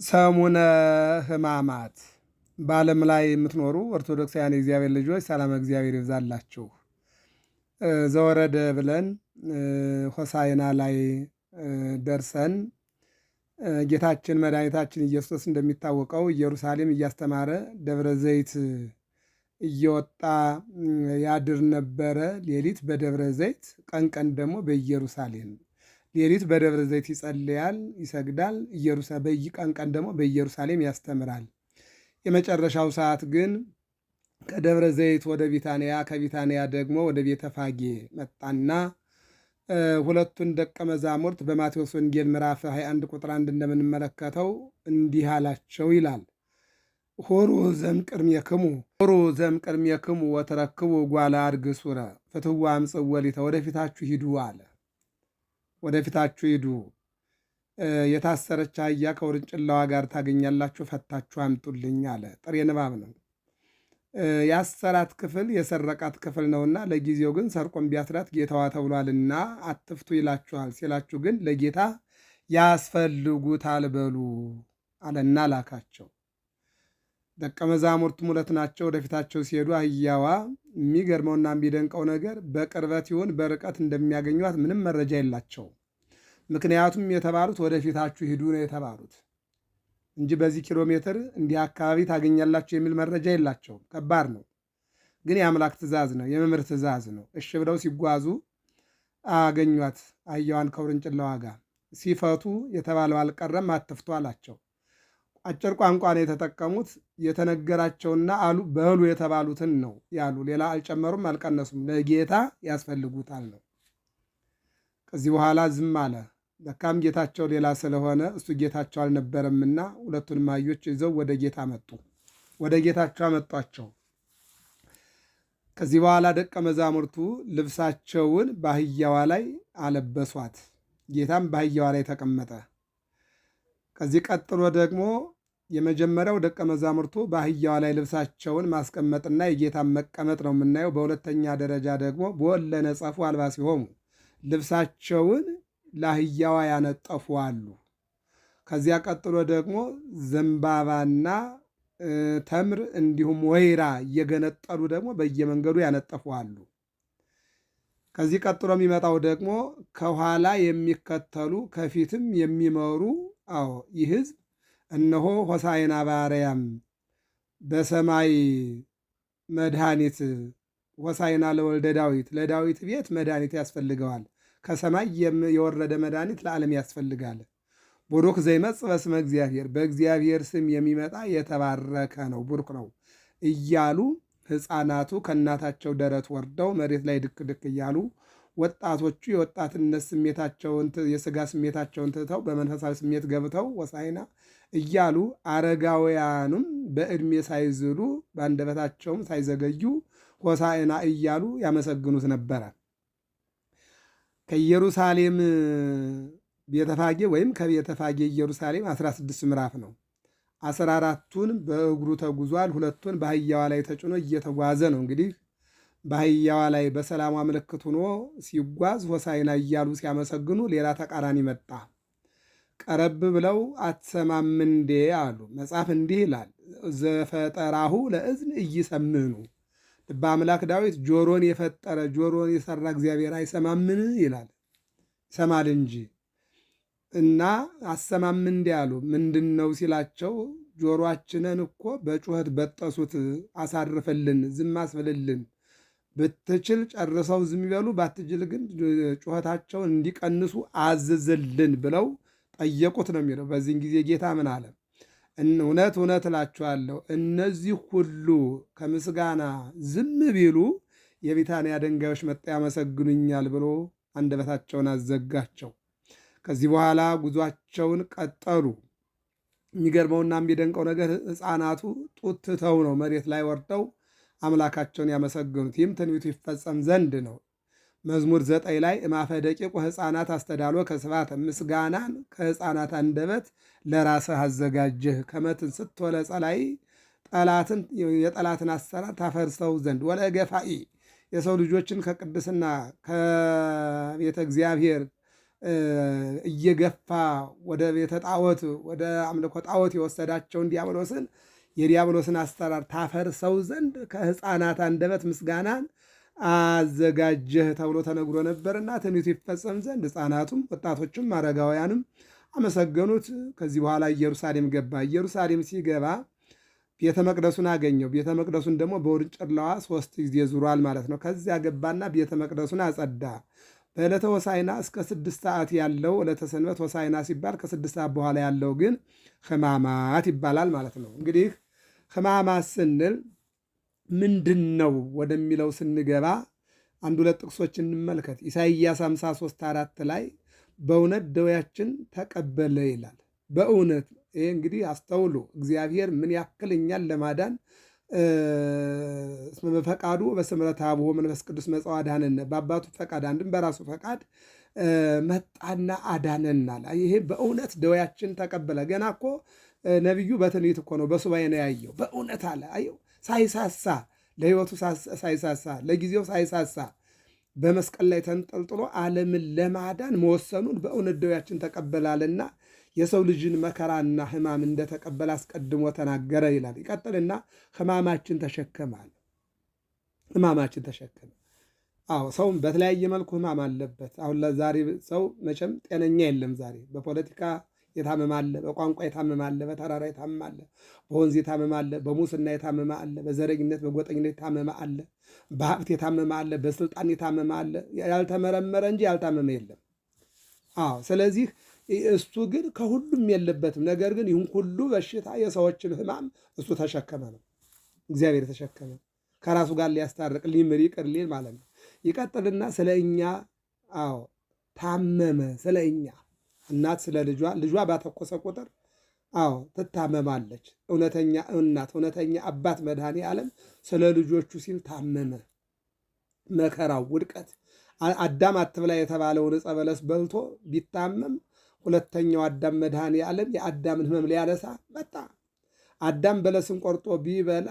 ሰሙነ ሕማማት በዓለም ላይ የምትኖሩ ኦርቶዶክሳውያን የእግዚአብሔር ልጆች ሰላም እግዚአብሔር ይብዛላችሁ። ዘወረደ ብለን ሆሳዕና ላይ ደርሰን ጌታችን መድኃኒታችን ኢየሱስ እንደሚታወቀው ኢየሩሳሌም እያስተማረ ደብረ ዘይት እየወጣ ያድር ነበረ። ሌሊት በደብረ ዘይት፣ ቀን ቀን ደግሞ በኢየሩሳሌም። ሌሊት በደብረ ዘይት ይጸልያል፣ ይሰግዳል። ቀን ቀን ደግሞ በኢየሩሳሌም ያስተምራል። የመጨረሻው ሰዓት ግን ከደብረ ዘይት ወደ ቢታንያ፣ ከቢታንያ ደግሞ ወደ ቤተፋጌ መጣና ሁለቱን ደቀ መዛሙርት በማቴዎስ ወንጌል ምዕራፍ 21 ቁጥር 1 እንደምንመለከተው እንዲህ አላቸው ይላል። ሆሩ ዘእምቅድሜክሙ ወትረክቡ ጓለ አድግሱረ ፍትዋ እምጽወሊተ፣ ወደፊታችሁ ሂዱ አለ። ወደፊታችሁ ሂዱ፣ የታሰረች አህያ ከውርንጭላዋ ጋር ታገኛላችሁ፣ ፈታችሁ አምጡልኝ አለ። ጥሬ ንባብ ነው። ያሰራት ክፍል የሰረቃት ክፍል ነውና ለጊዜው ግን ሰርቆም ቢያስራት ጌታዋ ተብሏልና አትፍቱ ይላችኋል። ሲላችሁ ግን ለጌታ ያስፈልጉታል በሉ አለና ላካቸው። ደቀ መዛሙርቱም ሁለት ናቸው። ወደፊታቸው ሲሄዱ አህያዋ የሚገርመውና የሚደንቀው ነገር በቅርበት ይሁን በርቀት እንደሚያገኟት ምንም መረጃ የላቸው። ምክንያቱም የተባሉት ወደፊታችሁ ሂዱ ነው የተባሉት እንጂ በዚህ ኪሎ ሜትር እንዲህ አካባቢ ታገኛላችሁ የሚል መረጃ የላቸውም። ከባድ ነው፣ ግን የአምላክ ትእዛዝ ነው፣ የመምህር ትእዛዝ ነው። እሺ ብለው ሲጓዙ አገኟት አህያዋን ከውርንጭላዋ ጋር። ሲፈቱ የተባለው አልቀረም፣ አትፍቱ አላቸው። አጭር ቋንቋ ነው የተጠቀሙት። የተነገራቸውና አሉ በሉ የተባሉትን ነው ያሉ። ሌላ አልጨመሩም አልቀነሱም። ለጌታ ያስፈልጉታል ነው። ከዚህ በኋላ ዝም አለ። ለካም ጌታቸው ሌላ ስለሆነ እሱ ጌታቸው አልነበረምና ሁለቱንም አህዮች ይዘው ወደ ጌታ መጡ። ወደ ጌታቸው አመጧቸው። ከዚህ በኋላ ደቀ መዛሙርቱ ልብሳቸውን በአህያዋ ላይ አለበሷት። ጌታም በአህያዋ ላይ ተቀመጠ። ከዚህ ቀጥሎ ደግሞ የመጀመሪያው ደቀ መዛሙርቱ በአህያዋ ላይ ልብሳቸውን ማስቀመጥና የጌታን መቀመጥ ነው የምናየው። በሁለተኛ ደረጃ ደግሞ በወለ ነጸፉ አልባሲሆሙ፣ ልብሳቸውን ለአህያዋ ያነጠፉ አሉ። ከዚያ ቀጥሎ ደግሞ ዘንባባና ተምር እንዲሁም ወይራ እየገነጠሉ ደግሞ በየመንገዱ ያነጠፉ አሉ። ከዚህ ቀጥሎ የሚመጣው ደግሞ ከኋላ የሚከተሉ ከፊትም የሚመሩ ይህ ሕዝብ እነሆ ሆሳዕና በአርያም በሰማይ መድኃኒት፣ ሆሳዕና ለወልደ ዳዊት፣ ለዳዊት ቤት መድኃኒት ያስፈልገዋል፣ ከሰማይ የወረደ መድኃኒት ለዓለም ያስፈልጋል። ቡሩክ ዘይመጽእ በስመ እግዚአብሔር፣ በእግዚአብሔር ስም የሚመጣ የተባረከ ነው፣ ቡሩክ ነው እያሉ ሕፃናቱ ከእናታቸው ደረት ወርደው መሬት ላይ ድክ ድክ እያሉ ወጣቶቹ የወጣትነት ስሜታቸውን የሥጋ ስሜታቸውን ትተው በመንፈሳዊ ስሜት ገብተው ሆሳዕና እያሉ አረጋውያኑም በዕድሜ ሳይዝሉ በአንደበታቸውም ሳይዘገዩ ሆሳዕና እያሉ ያመሰግኑት ነበረ። ከኢየሩሳሌም ቤተፋጌ ወይም ከቤተፋጌ ኢየሩሳሌም 16 ምዕራፍ ነው። 14ቱን በእግሩ ተጉዟል። 2ቱን በአህያዋ ላይ ተጭኖ እየተጓዘ ነው። እንግዲህ በአህያዋ ላይ በሰላሟ ምልክት ሆኖ ሲጓዝ ሆሳዕና እያሉ ሲያመሰግኑ ሌላ ተቃራኒ መጣ። ቀረብ ብለው አትሰማም እንዴ አሉ። መጽሐፍ እንዲህ ይላል፣ ዘፈጠራሁ ለእዝን ኢይሰምዑ፣ ልበ አምላክ ዳዊት ጆሮን የፈጠረ ጆሮን የሰራ እግዚአብሔር አይሰማምን ይላል። ይሰማል እንጂ እና አሰማም እንዴ አሉ። ምንድን ነው ሲላቸው ጆሮአችንን እኮ በጩኸት በጠሱት፣ አሳርፍልን፣ ዝም አስብልልን፣ ብትችል ጨርሰው ዝም ይበሉ፣ ባትችል ግን ጩኸታቸውን እንዲቀንሱ አዝዝልን ብለው ጠየቁት ነው የሚለው። በዚህን ጊዜ ጌታ ምን አለ? እውነት እውነት እላችኋለሁ እነዚህ ሁሉ ከምስጋና ዝም ቢሉ የቢታንያ ድንጋዮች መጥተው ያመሰግኑኛል ብሎ አንደበታቸውን አዘጋቸው። ከዚህ በኋላ ጉዟቸውን ቀጠሉ። የሚገርመውና የሚደንቀው ነገር ሕፃናቱ ጡት ትተው ነው መሬት ላይ ወርደው አምላካቸውን ያመሰግኑት። ይህም ትንቢቱ ይፈጸም ዘንድ ነው። መዝሙር 9 ላይ እማፈ ደቂቁ ሕፃናት አስተዳሎ ከስብሐተ፣ ምስጋናን ከሕፃናት አንደበት ለራስህ አዘጋጀህ፣ ከመትን ስትወለ ጸላይ፣ የጠላትን አሰራር ታፈርሰው ዘንድ፣ ወለ ገፋኢ፣ የሰው ልጆችን ከቅድስና ከቤተ እግዚአብሔር እየገፋ ወደ ቤተ ጣዖት ወደ አምልኮ ጣዖት የወሰዳቸውን የዲያብሎስን አሰራር ታፈርሰው ዘንድ ከሕፃናት አንደበት ምስጋናን አዘጋጀህ ተብሎ ተነግሮ ነበርና ትንቢቱ ይፈጸም ዘንድ ሕፃናቱም ወጣቶችም አረጋውያንም አመሰገኑት። ከዚህ በኋላ ኢየሩሳሌም ገባ። ኢየሩሳሌም ሲገባ ቤተ መቅደሱን አገኘው። ቤተ መቅደሱን ደግሞ በውርንጭላዋ 3 ጊዜ ዙሯል ማለት ነው። ከዚያ ገባና ቤተ መቅደሱን አጸዳ። በዕለተ ሆሳዕና እስከ 6 ሰዓት ያለው ዕለተ ሰንበት ሆሳዕና ሲባል ከ6 ሰዓት በኋላ ያለው ግን ሕማማት ይባላል ማለት ነው። እንግዲህ ሕማማት ስንል ምንድን ነው ወደሚለው ስንገባ አንድ ሁለት ጥቅሶች እንመልከት። ኢሳይያስ 53:4 ላይ በእውነት ደዌያችን ተቀበለ ይላል። በእውነት ይሄ እንግዲህ አስተውሉ፣ እግዚአብሔር ምን ያክል እኛን ለማዳን እስመ በፈቃዱ በስምረት አብሆ መንፈስ ቅዱስ መጽአ አዳነነ፣ በአባቱ ፈቃድ አንድም በራሱ ፈቃድ መጣና አዳነናል። ይሄ በእውነት ደዌያችን ተቀበለ። ገና እኮ ነቢዩ በትንቢት እኮ ነው፣ በሱባኤ ነው ያየው። በእውነት አለ አየው፣ ሳይሳሳ ለሕይወቱ ሳይሳሳ ለጊዜው ሳይሳሳ በመስቀል ላይ ተንጠልጥሎ ዓለምን ለማዳን መወሰኑን በእውነት ደዌያችን ተቀበላልና የሰው ልጅን መከራና ሕማም እንደተቀበለ አስቀድሞ ተናገረ ይላል። ይቀጥልና ሕማማችን ተሸከማል። ሕማማችን ተሸከመ። አዎ ሰውም በተለያየ መልኩ ሕማም አለበት። አሁን ለዛሬ ሰው መቼም ጤነኛ የለም። ዛሬ በፖለቲካ የታመመ አለ፣ በቋንቋ የታመመ አለ፣ በተራራ የታመመ አለ፣ በወንዝ የታመመ አለ፣ በሙስና የታመመ አለ፣ በዘረኝነት በጎጠኝነት የታመመ አለ፣ በሀብት የታመመ አለ፣ በስልጣን የታመመ አለ። ያልተመረመረ እንጂ ያልታመመ የለም። አዎ ስለዚህ እሱ ግን ከሁሉም የለበትም። ነገር ግን ይህን ሁሉ በሽታ የሰዎችን ሕማም እሱ ተሸከመ ነው። እግዚአብሔር ተሸከመ ከራሱ ጋር ሊያስታርቅ ሊምር ይቅር ሊል ማለት ነው። ይቀጥልና ስለ እኛ አዎ ታመመ። ስለ እኛ እናት ስለ ልጇ ባተኮሰ ቁጥር አዎ ትታመማለች። እውነተኛ እናት እውነተኛ አባት መድኃኔ ዓለም ስለ ልጆቹ ሲል ታመመ። መከራው ውድቀት አዳም አትብላ የተባለውን ዕፀ በለስ በልቶ ቢታመም ሁለተኛው አዳም መድኃኔ ዓለም የአዳምን ሕመም ሊያነሳ መጣ። አዳም በለስን ቆርጦ ቢበላ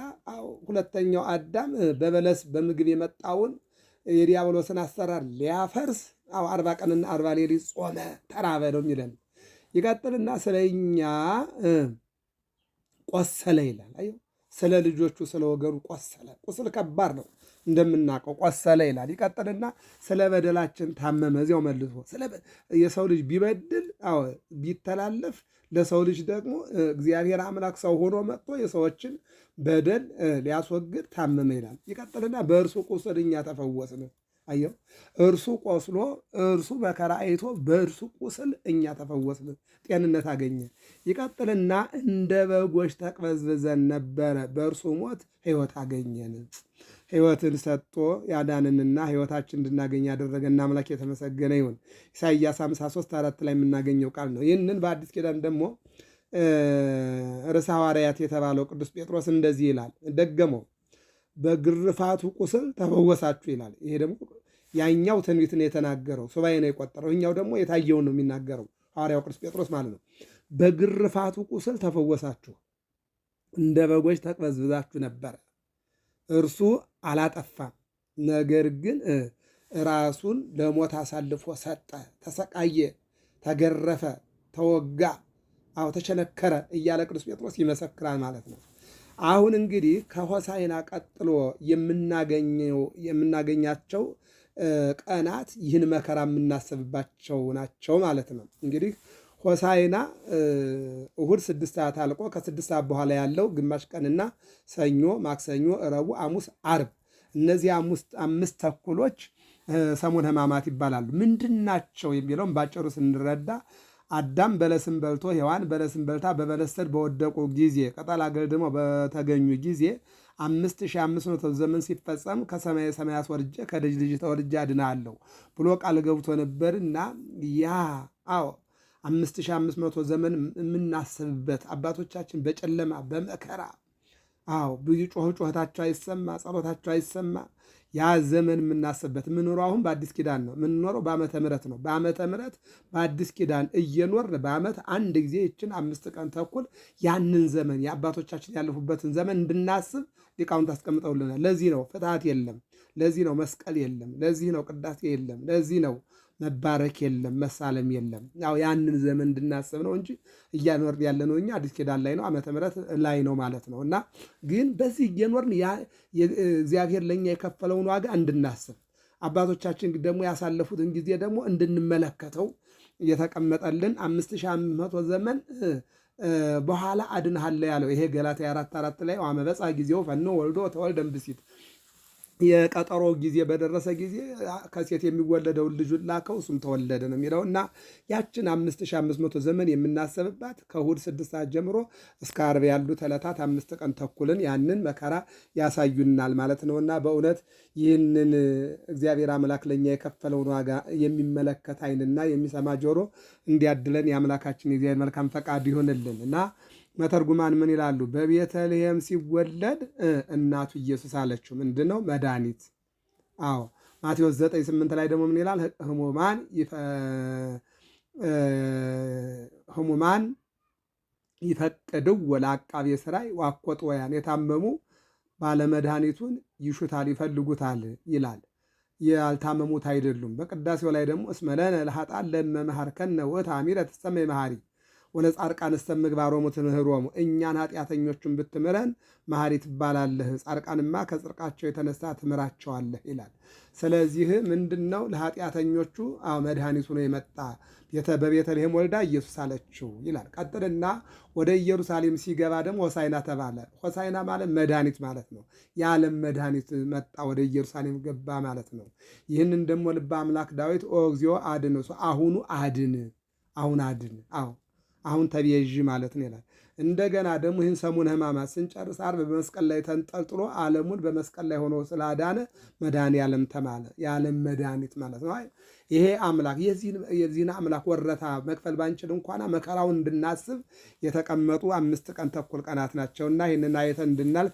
ሁለተኛው አዳም በበለስ በምግብ የመጣውን የዲያብሎስን አሰራር ሊያፈርስ 40 ቀንና 40 ሌሊት ጾመ ተራበ ነው የሚለን። ይቀጥልና ስለ እኛ ቆሰለ ይላል። አየው ስለ ልጆቹ ስለ ወገኑ ቆሰለ። ቁስል ከባድ ነው እንደምናውቀው፣ ቆሰለ ይላል። ይቀጥልና ስለ በደላችን ታመመ። እዚያው መልሶ የሰው ልጅ ቢበድል ቢተላለፍ ለሰው ልጅ ደግሞ እግዚአብሔር አምላክ ሰው ሆኖ መጥቶ የሰዎችን በደል ሊያስወግድ ታመመ ይላል። ይቀጥልና በእርሱ ቁስል እኛ ተፈወስን። አየው እርሱ ቆስሎ እርሱ መከራ አይቶ በእርሱ ቁስል እኛ ተፈወስን፣ ጤንነት አገኘ። ይቀጥልና እንደ በጎች ተቅበዝብዘን ነበረ፣ በእርሱ ሞት ሕይወት አገኘን። ሕይወትን ሰጥቶ ያዳንንና ሕይወታችን እንድናገኝ ያደረገና አምላክ የተመሰገነ ይሁን። ኢሳይያስ 53:4 ላይ የምናገኘው ቃል ነው። ይህንን በአዲስ ኪዳን ደግሞ ርዕሰ ሐዋርያት የተባለው ቅዱስ ጴጥሮስ እንደዚህ ይላል፣ ደገመው፣ በግርፋቱ ቁስል ተፈወሳችሁ ይላል። ይሄ ደግሞ ያኛው ትንቢትን የተናገረው ሱባኤ ነው የቆጠረው፣ እኛው ደግሞ የታየውን ነው የሚናገረው ሐዋርያው ቅዱስ ጴጥሮስ ማለት ነው። በግርፋቱ ቁስል ተፈወሳችሁ፣ እንደ በጎች ተቅበዝብዛችሁ ነበረ። እርሱ አላጠፋም፣ ነገር ግን ራሱን ለሞት አሳልፎ ሰጠ፣ ተሰቃየ፣ ተገረፈ፣ ተወጋ፣ ተቸነከረ እያለ ቅዱስ ጴጥሮስ ይመሰክራል ማለት ነው። አሁን እንግዲህ ከሆሳዕና ቀጥሎ የምናገኛቸው ቀናት ይህን መከራ የምናስብባቸው ናቸው ማለት ነው። እንግዲህ ሆሳዕና እሁድ 6 ሰዓት አልቆ ከ6 ሰዓት በኋላ ያለው ግማሽ ቀንና ሰኞ፣ ማክሰኞ፣ ረቡዕ፣ ሐሙስ፣ ዓርብ እነዚህ 5 ተኩሎች ሰሙነ ሕማማት ይባላሉ። ምንድን ናቸው የሚለውም ባጭሩ ስንረዳ አዳም በለስን በልቶ ሔዋን በለስን በልታ በበለስ ስር በወደቁ ጊዜ ቅጠል አገልድመው በተገኙ ጊዜ 5500 ዘመን ሲፈጸም ከሰማየ ሰማያት ወርጄ ከልጅ ልጅ ተወልጄ አድናለሁ ብሎ ቃል ገብቶ ነበርና ያ 5500 ዘመን የምናስብበት አባቶቻችን በጨለማ በመከራ ብዙ ጩኸታቸው አይሰማ፣ ጸሎታቸው አይሰማ። ያ ዘመን የምናስብበት የምንኖረው አሁን በአዲስ ኪዳን ነው። የምንኖረው በዓመተ ምሕረት ነው። በዓመተ ምሕረት በአዲስ ኪዳን እየኖርን በዓመት አንድ ጊዜ ይችን 5 ቀን ተኩል ያንን ዘመን የአባቶቻችን ያለፉበትን ዘመን እንድናስብ ሊቃውንት አስቀምጠውልናል። ለዚህ ነው ፍትሐት የለም፣ ለዚህ ነው መስቀል የለም፣ ለዚህ ነው ቅዳሴ የለም፣ ለዚህ ነው መባረክ የለም፣ መሳለም የለም። ያው ያንን ዘመን እንድናስብ ነው እንጂ እያኖርን ያለ ነው እኛ አዲስ ኪዳን ላይ ነው፣ ዓመተ ምሕረት ላይ ነው ማለት ነው። እና ግን በዚህ እየኖርን እግዚአብሔር ለእኛ የከፈለውን ዋጋ እንድናስብ አባቶቻችን ደግሞ ያሳለፉትን ጊዜ ደግሞ እንድንመለከተው እየተቀመጠልን 5500 ዘመን በኋላ አድንሃለሁ ያለው ይሄ ገላትያ 4:4 ላይ አመበጻ ጊዜው ፈኖ ወልዶ ተወልደ እምብእሲት የቀጠሮ ጊዜ በደረሰ ጊዜ ከሴት የሚወለደውን ልጁን ላከው እሱም ተወለደ ነው የሚለው እና ያችን 5500 ዘመን የምናስብባት ከእሑድ 6 ሰዓት ጀምሮ እስከ ዓርብ ያሉት ዕለታት 5 ቀን ተኩልን ያንን መከራ ያሳዩናል ማለት ነውና በእውነት ይህንን እግዚአብሔር አምላክ ለእኛ የከፈለውን ዋጋ የሚመለከት ዓይንና የሚሰማ ጆሮ እንዲያድለን የአምላካችን የእግዚአብሔር መልካም ፈቃድ ይሆንልን እና መተርጉማን ምን ይላሉ? በቤተልሔም ሲወለድ እናቱ ኢየሱስ አለችው ምንድን ነው? መድኃኒት። አዎ ማቴዎስ 9:8 ላይ ደግሞ ምን ይላል? ህሙማን ይፈቅድው ለዐቃቤ ሥራይ ወአኮጥወያን የታመሙ ባለመድኃኒቱን ይሹታል ይፈልጉታል ይላል። ያልታመሙት አይደሉም። በቅዳሴው ላይ ደግሞ እስመ ለነ ለኃጥአን ለእመ መሐርከነ ውእቱ አሚረ ትሰመይ መሐሪ ወለጻድቃን እስተ ምግባሮሙ ትምህሮሙ እኛን ኃጢአተኞቹን ብትምረን መሐሪ ትባላለህ፣ ጻድቃንማ ከጽድቃቸው የተነሳ ትምራቸዋለህ ይላል። ስለዚህ ምንድን ነው ለኃጢአተኞቹ መድኃኒቱ ነው የመጣ በቤተልሔም ወልዳ ኢየሱስ አለችው ይላል። ቀጥልና ወደ ኢየሩሳሌም ሲገባ ደግሞ ሆሳዕና ተባለ። ሆሳዕና ማለት መድኃኒት ማለት ነው። የዓለም መድኃኒት መጣ፣ ወደ ኢየሩሳሌም ገባ ማለት ነው። ይህንን ደግሞ ልበ አምላክ ዳዊት ኦ እግዚኦ አድን፣ አሁኑ አድን፣ አሁን አድን፣ አሁን ተቤዥ ማለት ነው ይላል። እንደገና ደግሞ ይህን ሰሙነ ሕማማት ስንጨርስ ዓርብ በመስቀል ላይ ተንጠልጥሎ ዓለሙን በመስቀል ላይ ሆኖ ስላዳነ መድኃኔ ዓለም ተባለ። የዓለም መድኃኒት ማለት ነው። ይሄ አምላክ የዚህን አምላክ ወረታ መክፈል ባንችል እንኳን መከራውን እንድናስብ የተቀመጡ 5 ቀን ተኩል ቀናት ናቸውና ይህንን አይተን እንድናልፍ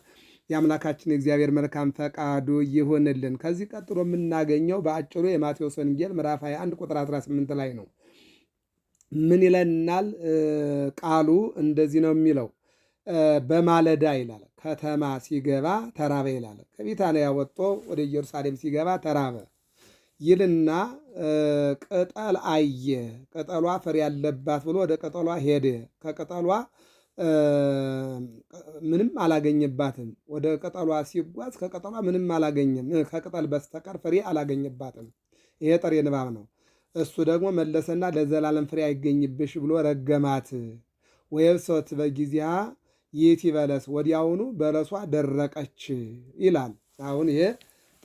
የአምላካችን የእግዚአብሔር መልካም ፈቃዱ ይሁንልን። ከዚህ ቀጥሎ የምናገኘው በአጭሩ የማቴዎስ ወንጌል ምዕራፍ 21 ቁጥር 18 ላይ ነው። ምን ይለናል ቃሉ? እንደዚህ ነው የሚለው በማለዳ ይላል ከተማ ሲገባ ተራበ ይላል። ከቢታንያ ወጥቶ ወደ ኢየሩሳሌም ሲገባ ተራበ ይልና ቅጠል አየ፣ ቅጠሏ ፍሬ ያለባት ብሎ ወደ ቅጠሏ ሄደ። ከቅጠሏ ምንም አላገኘባትም። ወደ ቅጠሏ ሲጓዝ ከቅጠሏ ምንም አላገኘም፣ ከቅጠል በስተቀር ፍሬ አላገኘባትም። ይሄ ጥሬ ንባብ ነው። እሱ ደግሞ መለሰና ለዘላለም ፍሬ አይገኝብሽ ብሎ ረገማት። ወየብሰት በጊዜያ ይእቲ በለስ ወዲያውኑ በለሷ ደረቀች ይላል። አሁን ይሄ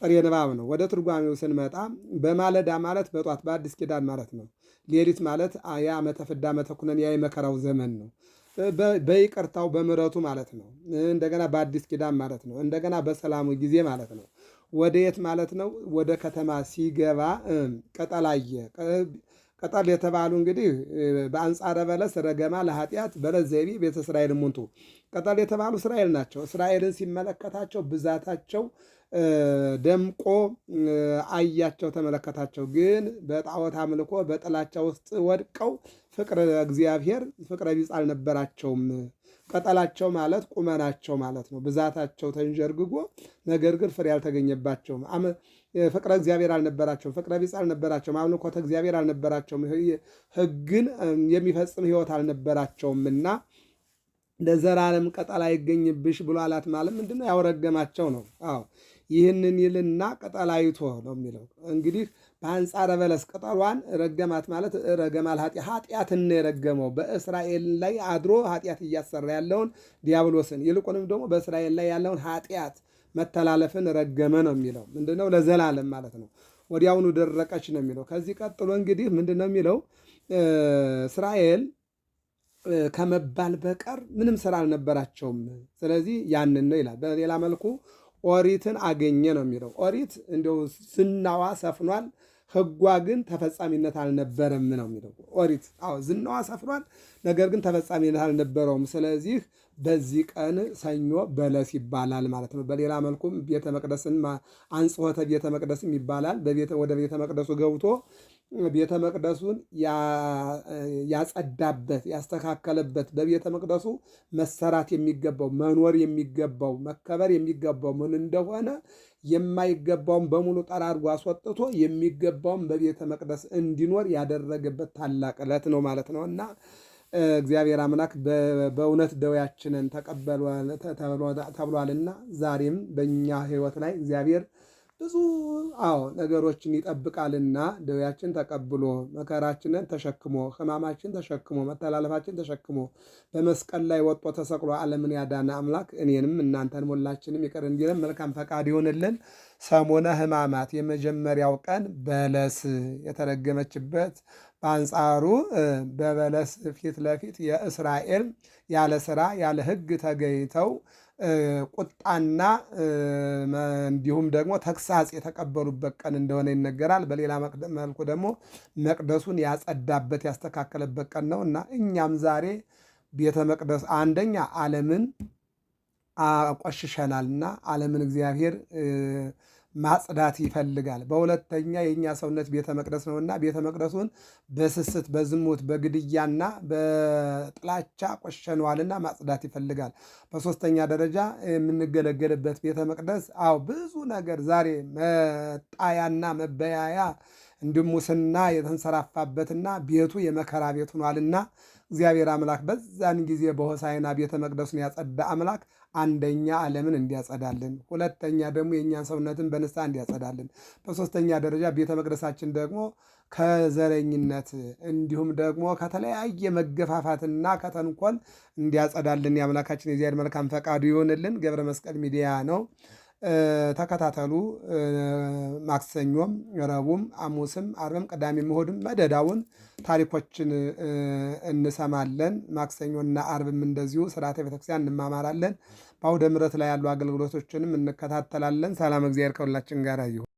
ጥሬ ንባብ ነው። ወደ ትርጓሜው ስንመጣ በማለዳ ማለት በጧት በአዲስ ኪዳን ማለት ነው። ሌሊት ማለት የዓመተ ፍዳ ዓመተ ኩነኔ የመከራው ዘመን ነው። በይቅርታው በምሕረቱ ማለት ነው። እንደገና በአዲስ ኪዳን ማለት ነው። እንደገና በሰላሙ ጊዜ ማለት ነው። ወደ የት ማለት ነው? ወደ ከተማ ሲገባ ቅጠል አየ። ቅጠል የተባሉ እንግዲህ በአንጻረ በለስ ረገማ ለኃጢአት በለስ ዘይቤ ቤተ እስራኤል ሙንቱ ቅጠል የተባሉ እስራኤል ናቸው። እስራኤልን ሲመለከታቸው ብዛታቸው ደምቆ አያቸው፣ ተመለከታቸው። ግን በጣዖት አምልኮ በጥላቻ ውስጥ ወድቀው ፍቅረ እግዚአብሔር ፍቅረ ቢጽ አልነበራቸውም። ቅጠላቸው ማለት ቁመናቸው ማለት ነው። ብዛታቸው ተንዠርግጎ ነገር ግን ፍሬ አልተገኘባቸውም። ፍቅረ እግዚአብሔር አልነበራቸውም። ፍቅረ ቢጽ አልነበራቸውም። አምልኮተ እግዚአብሔር አልነበራቸውም። ሕግን የሚፈጽም ሕይወት አልነበራቸውምና ለዘላለም ቅጠል አይገኝብሽ ብሎ አላት። ማለት ምንድነው? ያወረገማቸው ነው። ይህንን ይልና ቅጠል አይቶ ነው የሚለው። እንግዲህ በአንጻረ በለስ ቅጠሏን ረገማት ማለት ረገማል ኃጢአትን የረገመው በእስራኤል ላይ አድሮ ኃጢአት እያሰራ ያለውን ዲያብሎስን፣ ይልቁንም ደግሞ በእስራኤል ላይ ያለውን ኃጢአት መተላለፍን ረገመ ነው የሚለው። ምንድነው? ለዘላለም ማለት ነው። ወዲያውኑ ደረቀች ነው የሚለው። ከዚህ ቀጥሎ እንግዲህ ምንድነው የሚለው? እስራኤል ከመባል በቀር ምንም ስራ አልነበራቸውም። ስለዚህ ያንን ነው ይላል። በሌላ መልኩ ኦሪትን አገኘ ነው የሚለው። ኦሪት እንዲያው ዝናዋ ሰፍኗል፣ ሕጓ ግን ተፈጻሚነት አልነበረም ነው የሚለው። ኦሪት ዝናዋ ሰፍኗል፣ ነገር ግን ተፈጻሚነት አልነበረውም። ስለዚህ በዚህ ቀን ሰኞ በለስ ይባላል ማለት ነው። በሌላ መልኩም ቤተ መቅደስን አንጽሖተ ቤተ መቅደስም ይባላል። ወደ ቤተ መቅደሱ ገብቶ ቤተ መቅደሱን ያጸዳበት ያስተካከለበት በቤተ መቅደሱ መሰራት የሚገባው መኖር የሚገባው መከበር የሚገባው ምን እንደሆነ የማይገባውን በሙሉ ጠራርጎ አስወጥቶ የሚገባውን በቤተ መቅደስ እንዲኖር ያደረገበት ታላቅ ዕለት ነው ማለት ነው እና እግዚአብሔር አምላክ በእውነት ደዌያችንን ተብሏልና ዛሬም በእኛ ሕይወት ላይ እግዚአብሔር ብዙ ነገሮችን ይጠብቃልና ደዌያችን ተቀብሎ መከራችንን ተሸክሞ ሕማማችን ተሸክሞ መተላለፋችን ተሸክሞ በመስቀል ላይ ወጥቶ ተሰቅሎ ዓለምን ያዳነ አምላክ እኔንም እናንተን ሁላችንም ይቅር እንዲለን መልካም ፈቃድ ይሆንልን። ሰሞነ ሕማማት የመጀመሪያው ቀን በለስ የተረገመችበት በአንጻሩ በበለስ ፊት ለፊት የእስራኤል ያለ ሥራ ያለ ሕግ ተገኝተው ቁጣና እንዲሁም ደግሞ ተግሳጽ የተቀበሉበት ቀን እንደሆነ ይነገራል። በሌላ መልኩ ደግሞ መቅደሱን ያጸዳበት ያስተካከለበት ቀን ነው እና እኛም ዛሬ ቤተ መቅደስ አንደኛ ዓለምን አቆሽሸናልና ዓለምን እግዚአብሔር ማጽዳት ይፈልጋል። በሁለተኛ የእኛ ሰውነት ቤተ መቅደስ ነውና ቤተ መቅደሱን በስስት በዝሙት በግድያና በጥላቻ ቆሸነዋልና ማጽዳት ይፈልጋል። በሶስተኛ ደረጃ የምንገለገልበት ቤተ መቅደስ ብዙ ነገር ዛሬ መጣያና መበያያ እንዲሁም ሙስና የተንሰራፋበትና ቤቱ የመከራ ቤት ሆኗልና እግዚአብሔር አምላክ በዛን ጊዜ በሆሳዕና ቤተ መቅደሱን ያጸዳ አምላክ አንደኛ ዓለምን እንዲያጸዳልን፣ ሁለተኛ ደግሞ የእኛን ሰውነትን በንስሐ እንዲያጸዳልን፣ በሶስተኛ ደረጃ ቤተ መቅደሳችን ደግሞ ከዘረኝነት እንዲሁም ደግሞ ከተለያየ መገፋፋትና ከተንኮል እንዲያጸዳልን የአምላካችን የእግዚአብሔር መልካም ፈቃዱ ይሆንልን። ገብረ መስቀል ሚዲያ ነው። ተከታተሉ። ማክሰኞም ረቡዕም ሐሙስም ዓርብም ቅዳሜም እሑድም መደዳውን ታሪኮችን እንሰማለን። ማክሰኞና ዓርብም እንደዚሁ ስርዓተ ቤተክርስቲያን እንማማራለን። በአውደ ምሕረት ላይ ያሉ አገልግሎቶችንም እንከታተላለን። ሰላም እግዚአብሔር ከሁላችን ጋር ይሁን።